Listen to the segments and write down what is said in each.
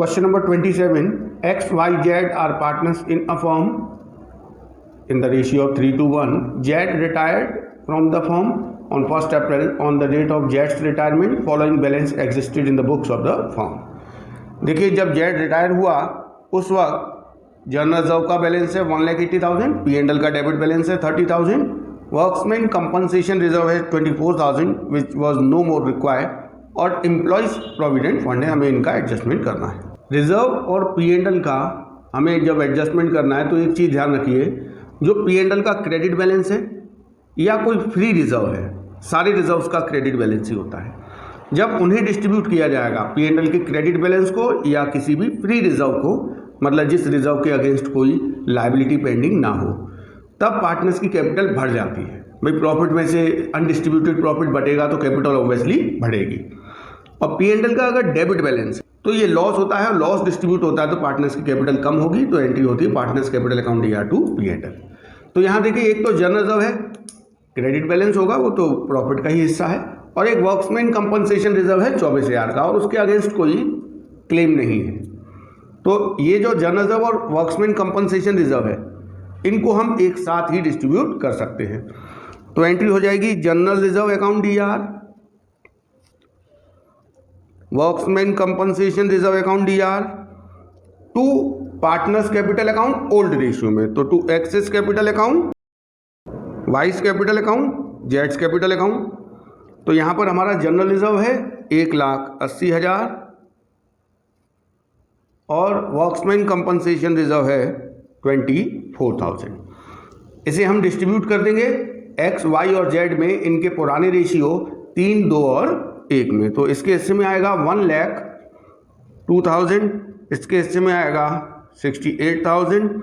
Question number 27. X, Y, Z are partners in a firm in the ratio of 3:1. Z retired from the firm on 1st April. On the date of Z's retirement, following balance existed in the books of the firm. देखिए, जब Z retire हुआ उस वक्त general reserve का balance है 1,80,000, P&L का debit balance है 30,000, workmen compensation reserve है 24,000 which was no more required, और एम्प्लॉयज प्रोविडेंट फंड है, हमें इनका एडजस्टमेंट करना है। रिजर्व और P&L का हमें जब एडजस्टमेंट करना है तो एक चीज़ ध्यान रखिए, जो P&L का क्रेडिट बैलेंस है या कोई फ्री रिजर्व है, सारे रिजर्व्स का क्रेडिट बैलेंस ही होता है। जब उन्हें डिस्ट्रीब्यूट किया जाएगा P&L के क्रेडिट बैलेंस को या किसी भी फ्री रिजर्व को, मतलब जिस रिजर्व के अगेंस्ट कोई लायबिलिटी पेंडिंग ना हो, तब पार्टनर्स की कैपिटल बढ़ जाती है। भाई प्रॉफिट में से अनडिस्ट्रीब्यूटेड प्रॉफिट बढ़ेगा तो कैपिटल ऑब्वियसली बढ़ेगी। और P&L का अगर डेबिट बैलेंस तो ये लॉस होता है और लॉस डिस्ट्रीब्यूट होता है तो पार्टनर्स की कैपिटल कम होगी, तो एंट्री होती है partners capital account DR to P&L। तो यहाँ देखिए, एक तो जनरल रिजर्व है, क्रेडिट बैलेंस होगा, वो तो प्रॉफिट का ही हिस्सा है, और एक वर्क्समैन कंपनसेशन रिजर्व है 24,000 का और उसके अगेंस्ट कोई क्लेम नहीं है। तो ये जो जनरल रिजर्व और वर्क्समैन कंपनसेशन रिजर्व है, इनको हम एक साथ ही डिस्ट्रीब्यूट कर सकते हैं। तो एंट्री हो जाएगी general reserve account DR, workmen compensation reserve account DR to partners capital account old ratio में, तो to X's capital account, Y's capital account, जेड्स कैपिटल अकाउंट। तो यहाँ पर हमारा जनरल रिजर्व है 1,80,000 और वर्क्समैन कंपनसेशन रिजर्व है 24,000। इसे हम डिस्ट्रीब्यूट कर देंगे X, Y और Z में इनके पुराने रेशियो 3, 2 और 1 में। तो इसके हिस्से में आएगा 1,02,000, इसके हिस्से में आएगा 68,000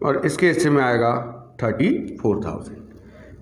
और इसके हिस्से में आएगा 34,000।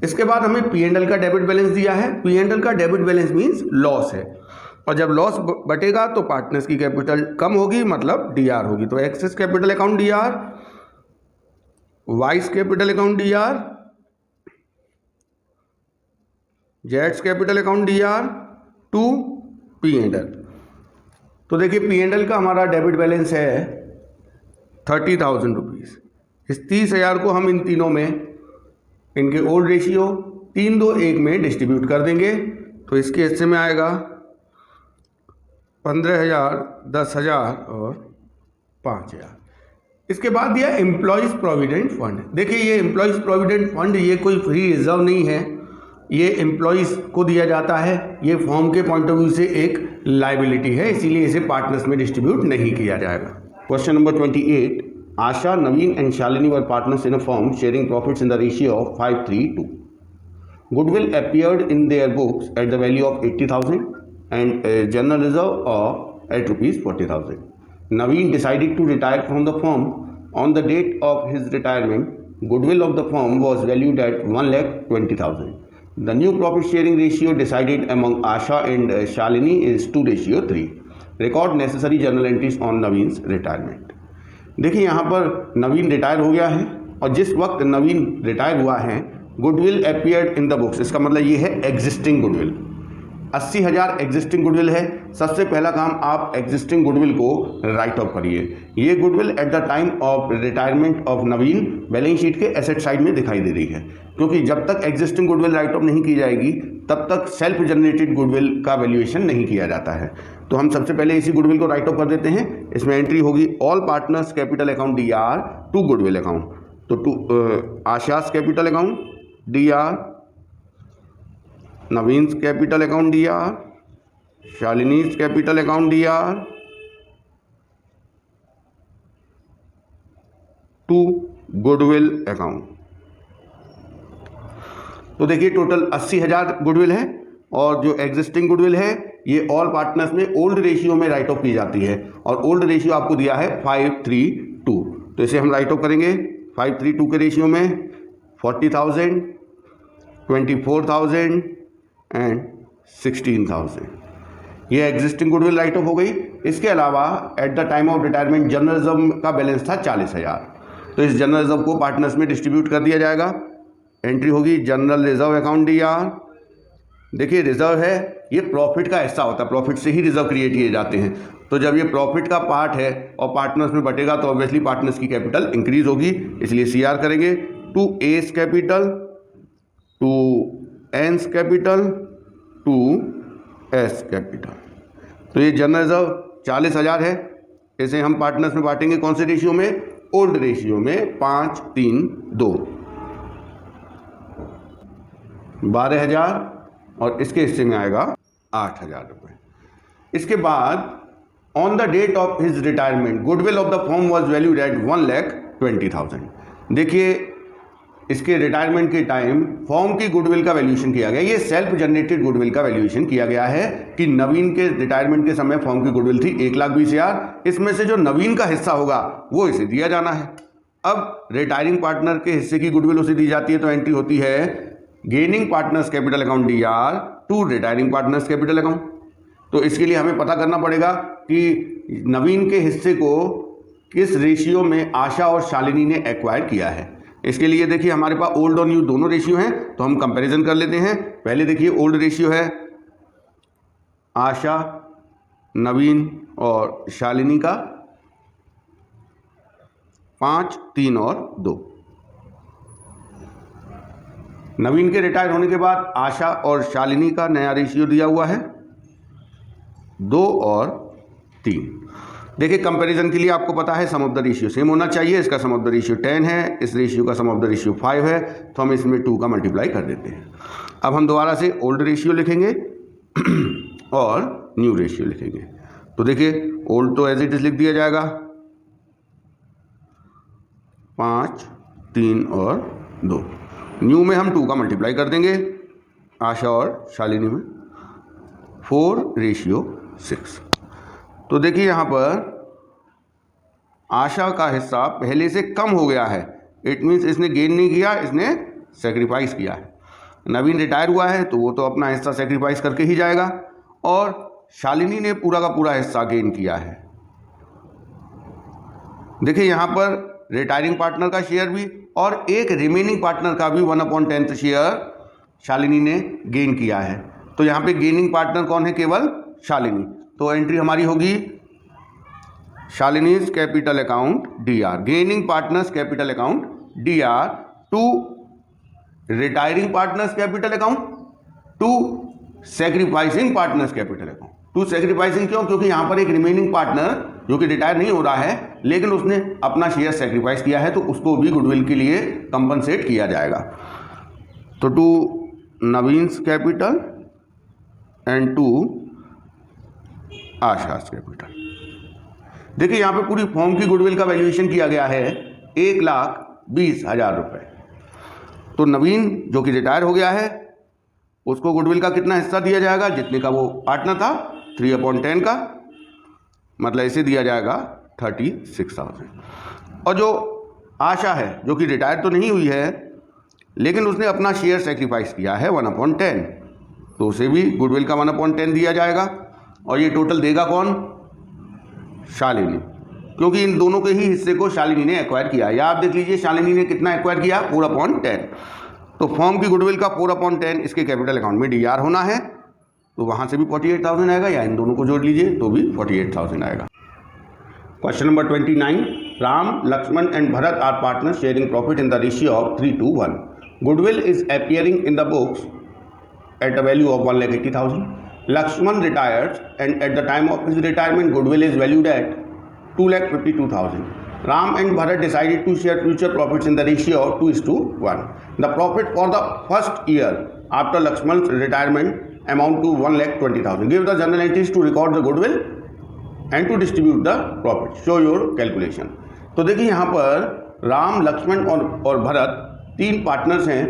इसके बाद हमें P&L का डेबिट बैलेंस दिया है। P&L का डेबिट बैलेंस मीन्स लॉस है, और जब लॉस बटेगा तो पार्टनर्स की कैपिटल कम होगी, मतलब DR होगी। तो X's capital account DR, Y's capital account DR, जेड्स capital account DR to P&L। तो देखिए, P&L का हमारा डेबिट बैलेंस है 30,000 रुपीज़। इस 30,000 को हम इन तीनों में इनके ओल्ड रेशियो 3, 2, 1 में डिस्ट्रीब्यूट कर देंगे। तो इसके हिस्से में आएगा 15,000, 10,000 और 5,000। इसके बाद दिया एम्प्लॉयज़ प्रोविडेंट फंड। देखिए, ये एम्प्लॉयज़ प्रोविडेंट फंड ये कोई फ्री रिजर्व नहीं है, ये एम्प्लॉयज़ को दिया जाता है। ये फॉर्म के पॉइंट ऑफ व्यू से एक लायबिलिटी है, इसीलिए इसे पार्टनर्स में डिस्ट्रीब्यूट नहीं किया जाएगा। Question number 28. Asha, Naveen and Shalini were partners in a firm sharing profits in the ratio of 5:3:2. Goodwill appeared in their books at the value of 80,000 and general reserve at rupees 40,000. Naveen decided to retire from the firm. On the date of his retirement, goodwill of the firm was valued at 1,20,000. The new profit sharing ratio decided among Asha and Shalini is 2:3. Record necessary journal entries on Naveen's retirement. देखिए, यहाँ पर नवीन retire हो गया है और जिस वक्त नवीन retire हुआ है, goodwill appeared in the books, इसका मतलब ये है एग्जिस्टिंग गुडविल। 80,000 एग्जिस्टिंग गुडविल है। सबसे पहला काम, आप एग्जिस्टिंग गुडविल को राइट ऑफ करिए। ये goodwill at the time of retirement of Naveen balance sheet के एसेट साइड में दिखाई दे रही है, क्योंकि जब तक एग्जिस्टिंग गुडविल राइट ऑफ नहीं की जाएगी तब तक सेल्फ जनरेटेड गुडविल का वैल्यूएशन नहीं किया जाता है। तो हम सबसे पहले इसी गुडविल को राइट ऑफ कर देते हैं। इसमें एंट्री होगी all partners capital account DR to goodwill account. तो to Asha's capital account DR, Naveen's capital account DR, Shalini's capital account DR to goodwill account. तो देखिए, टोटल 80,000 गुडविल है और जो एग्जिस्टिंग गुडविल है ये ऑल पार्टनर्स में ओल्ड रेशियो में राइट ऑफ की जाती है, और ओल्ड रेशियो आपको दिया है 5:3:2। तो इसे हम राइट ऑफ करेंगे 5:3:2 के रेशियो में 40,000, 24,000 एंड 16,000। ये एग्जिस्टिंग गुडविल राइट ऑफ हो गई। इसके अलावा at the time of retirement general reserve का बैलेंस था 40,000, तो इस जनरल रिजर्व को पार्टनर्स में डिस्ट्रीब्यूट कर दिया जाएगा। एंट्री होगी जनरल रिजर्व अकाउंट DR। देखिए, रिजर्व है, ये प्रॉफिट का हिस्सा होता है, प्रॉफिट से ही रिजर्व क्रिएट किए जाते हैं। तो जब ये प्रॉफिट का पार्ट है और पार्टनर्स में बटेगा तो ऑब्वियसली पार्टनर्स की कैपिटल इंक्रीज होगी, इसलिए CR करेंगे 2 A's capital 2 N's capital 2 S capital. तो ये जनरल रिजर्व 40,000 है, इसे हम पार्टनर्स में बांटेंगे कौन से रेशियो में? ओल्ड रेशियो में 5, 3, 2। 12,000 और इसके हिस्से में आएगा 8,000 रुपये। इसके बाद on the date of his retirement goodwill of the firm was valued at 1,20,000। देखिए इसके रिटायरमेंट के टाइम फॉर्म की गुडविल का वैल्यूएशन किया गया। ये सेल्फ जनरेटेड गुडविल का वैल्यूएशन किया गया है कि नवीन के रिटायरमेंट के समय फॉर्म की गुडविल थी 1,20,000। इसमें से जो नवीन का हिस्सा होगा वो इसे दिया जाना है। अब रिटायरिंग पार्टनर के हिस्से की गुडविल उसे दी जाती है, तो एंट्री होती है gaining partners capital account DR to retiring partners capital account. तो इसके लिए हमें पता करना पड़ेगा कि नवीन के हिस्से को किस रेशियो में आशा और शालिनी ने एक्वायर किया है। इसके लिए देखिए हमारे पास ओल्ड और न्यू दोनों रेशियो हैं, तो हम कंपैरिजन कर लेते हैं। पहले देखिए ओल्ड रेशियो है आशा, नवीन और शालिनी का 5, 3 और 2। नवीन के रिटायर होने के बाद आशा और शालिनी का नया रेशियो दिया हुआ है 2 और 3। देखिए कंपैरिजन के लिए आपको पता है सम ऑफ द रेशियो सेम होना चाहिए। इसका सम ऑफ द रेशियो 10 है, इस रेशियो का सम ऑफ द रेशियो 5 है, तो हम इसमें 2 का मल्टीप्लाई कर देते हैं। अब हम दोबारा से ओल्ड रेशियो लिखेंगे और न्यू रेशियो लिखेंगे। तो देखिए ओल्ड तो एज इट इज लिख दिया जाएगा 5, 3 और 2। न्यू में हम 2 का मल्टीप्लाई कर देंगे आशा और शालिनी में 4:6। तो देखिए यहाँ पर आशा का हिस्सा पहले से कम हो गया है, इट मीन्स इसने गेन नहीं किया, इसने सेक्रीफाइस किया है। नवीन रिटायर हुआ है तो वो तो अपना हिस्सा सेक्रीफाइस करके ही जाएगा, और शालिनी ने पूरा का पूरा हिस्सा गेन किया है। देखिए यहाँ पर रिटायरिंग पार्टनर का शेयर भी और एक रिमेनिंग पार्टनर का भी 1/10 शेयर शालिनी ने गेन किया है। तो यहाँ पे गेनिंग पार्टनर कौन है? केवल शालिनी। तो एंट्री हमारी होगी Shalini's capital account DR, gaining partners capital account DR to retiring partners capital account to sacrificing partners capital account. To sacrificing क्यों? क्योंकि यहाँ पर एक रिमेनिंग पार्टनर जो कि रिटायर नहीं हो रहा है लेकिन उसने अपना शेयर सेक्रीफाइस किया है, तो उसको भी गुडविल के लिए कंपनसेट किया जाएगा। तो to Naveen's capital and to Asha's capital. देखिए यहाँ पे पूरी फॉर्म की गुडविल का वैल्यूएशन किया गया है 1,20,000 रुपये। तो नवीन जो कि रिटायर हो गया है उसको गुडविल का कितना हिस्सा दिया जाएगा? जितने का वो पार्टनर था 3/10 का, मतलब इसे दिया जाएगा 36,000। और जो आशा है जो कि रिटायर तो नहीं हुई है लेकिन उसने अपना शेयर सेक्रीफाइस किया है 1/10, तो उसे भी गुडविल का 1/10 दिया जाएगा। और ये टोटल देगा कौन? शालिनी, क्योंकि इन दोनों के ही हिस्से को शालिनी ने एक्वायर किया। या आप देख लीजिए शालिनी ने कितना एक्वायर किया? 4/10। तो फॉर्म की गुडविल का 4/10 इसके कैपिटल अकाउंट में DR होना है, तो वहाँ से भी 48,000 आएगा, या इन दोनों को जोड़ लीजिए तो भी 48,000 आएगा। Question number 29, Ram, Lakshman and Bharat are partner sharing profit in the ratio of 3:1। Goodwill is appearing in the books at a value of 1,80,000. Lakshman retires and at the time of his retirement goodwill is valued at 2,52,000. Ram and Bharat decided to share future profits in the ratio of 2:1. The profit for the first year after Lakshman's retirement amount to 1,20,000. Give the journal entries to record the goodwill and to distribute the profit. Show your calculation. तो देखिए यहाँ पर राम, लक्ष्मण और Bharat 3 partners हैं,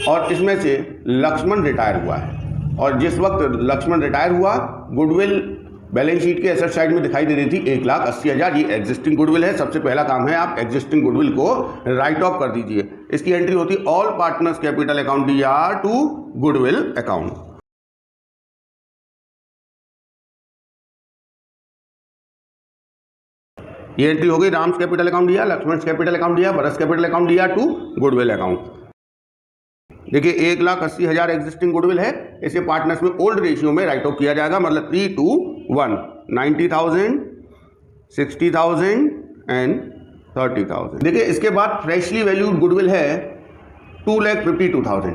और इसमें से Lakshman retire हुआ है। और जिस वक्त लक्ष्मण रिटायर हुआ गुडविल बैलेंस शीट के एसेट साइड में दिखाई दे रही थी 1,80,000। ये एग्जिस्टिंग गुडविल है। सबसे पहला काम है आप एग्जिस्टिंग गुडविल को राइट ऑफ कर दीजिए। इसकी एंट्री होती है all partners capital account DR to goodwill account. ये एंट्री हो गई Ram's capital account DR, Lakshman capital account DR, Bharat capital account DR to goodwill account. देखिए 1,80,000 एग्जिस्टिंग गुडविल है, इसे पार्टनर्स में ओल्ड रेशियो में राइट ऑफ किया जाएगा, मतलब 3:1। 1, 90,000, 60,000 एंड 30,000। देखिए इसके बाद फ्रेशली वैल्यूड गुडविल है 2,52,000।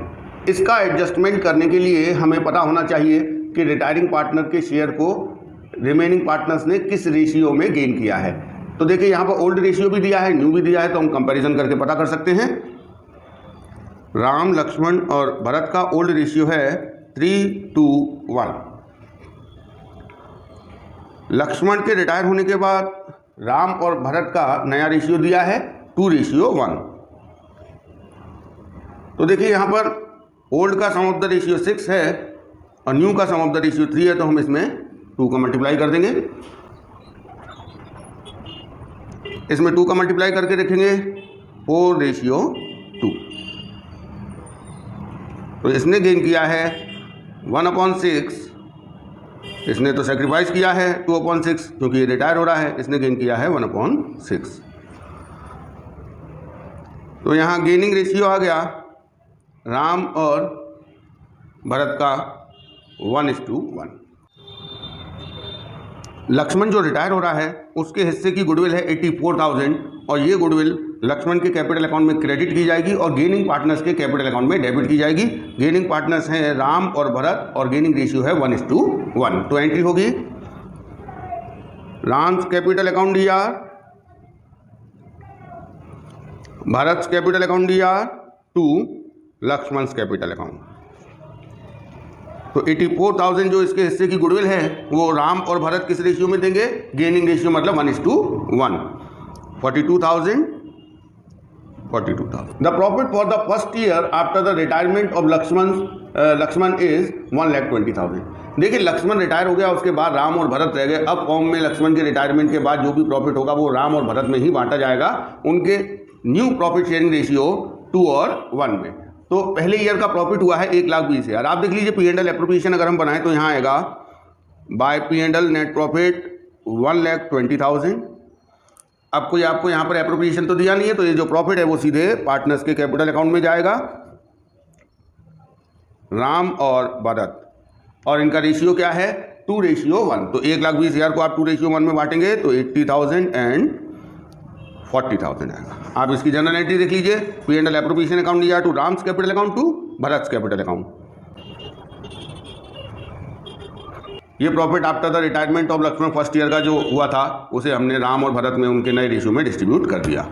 इसका एडजस्टमेंट करने के लिए हमें पता होना चाहिए कि रिटायरिंग पार्टनर के शेयर को रिमेनिंग पार्टनर्स ने किस रेशियो में गेन किया है। तो देखिए यहाँ पर ओल्ड रेशियो भी दिया है, न्यू भी दिया है, तो हम कंपैरिजन करके पता कर सकते हैं। राम, लक्ष्मण और भरत का ओल्ड रेशियो है 3:1। लक्ष्मण के रिटायर होने के बाद राम और भरत का नया रेशियो दिया है 2:1। तो देखिए यहाँ पर ओल्ड का सम ऑफ द रेशियो 6 है और न्यू का सम ऑफ द रेशियो 3 है, तो हम इसमें 2 का मल्टीप्लाई कर देंगे। इसमें 2 का मल्टीप्लाई करके रखेंगे 4:2। तो इसने गेन किया है 1/6। इसने तो सेक्रीफाइस किया है 2/6 क्योंकि ये रिटायर हो रहा है। इसने गेन किया है 1/6। तो यहाँ गेनिंग रेशियो आ गया राम और भरत का 1:1। लक्ष्मण जो रिटायर हो रहा है उसके हिस्से की गुडविल है 84,000 और ये गुडविल लक्ष्मण के कैपिटल अकाउंट में क्रेडिट की जाएगी और गेनिंग पार्टनर्स के कैपिटल अकाउंट में डेबिट की जाएगी। गेनिंग पार्टनर्स हैं राम और भरत और गेनिंग रेशियो है 1:1। तो एंट्री होगी Ram's capital account DR, Bharat capital account DR to Lakshman's capital account. तो 84,000 जो इसके हिस्से की गुडविल है वो राम और भरत किस रेशियो में देंगे? गेनिंग रेशियो मतलब 1:1। 42,000। The profit for the first year after the retirement of Lakshman is 1,20,000। देखिए लक्ष्मण रिटायर हो गया, उसके बाद राम और भरत रह गए। अब फॉर्म में लक्ष्मण के रिटायरमेंट के बाद जो भी प्रॉफिट होगा वो राम और भरत में ही बांटा जाएगा उनके न्यू प्रॉफिट शेयरिंग रेशियो 2 और 1 में। तो पहले ईयर का प्रॉफिट हुआ है 1,20,000। आप देख लीजिए P&L एप्रोप्रिएशन अगर हम बनाएं तो यहाँ आएगा बाय P&L नेट प्रॉफिट 1,20,000। अब कोई आपको यहाँ पर एप्रोप्रिएशन तो दिया नहीं है, तो ये जो प्रॉफिट है वो सीधे पार्टनर्स के कैपिटल अकाउंट में जाएगा राम और भरत। और इनका रेशियो क्या है? 2:1। तो 1,20,000 को आप 2:1 में बांटेंगे तो 80,000 एंड 40,000 आएगा। आप इसकी जनरल एंट्री देख लीजिए P&L एप्रोप्रिएशन अकाउंट दिया to Ram's capital account to Bharat capital account. ये profit after the retirement of Lakshman first year का जो हुआ था उसे हमने राम और भरत में उनके नए रेशियो में डिस्ट्रीब्यूट कर दिया।